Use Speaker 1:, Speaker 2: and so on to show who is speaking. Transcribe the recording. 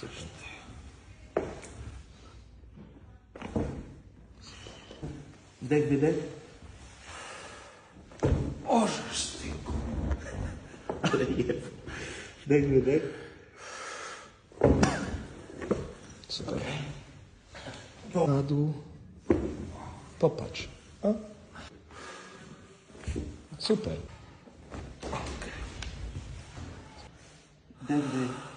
Speaker 1: Super.
Speaker 2: Wdech, wydech.
Speaker 1: Ożeż ty.
Speaker 2: Ale jest. Wdech, wydech.
Speaker 1: Super. Na dół. Popatrz. O. Super.
Speaker 2: Wdech, wydech.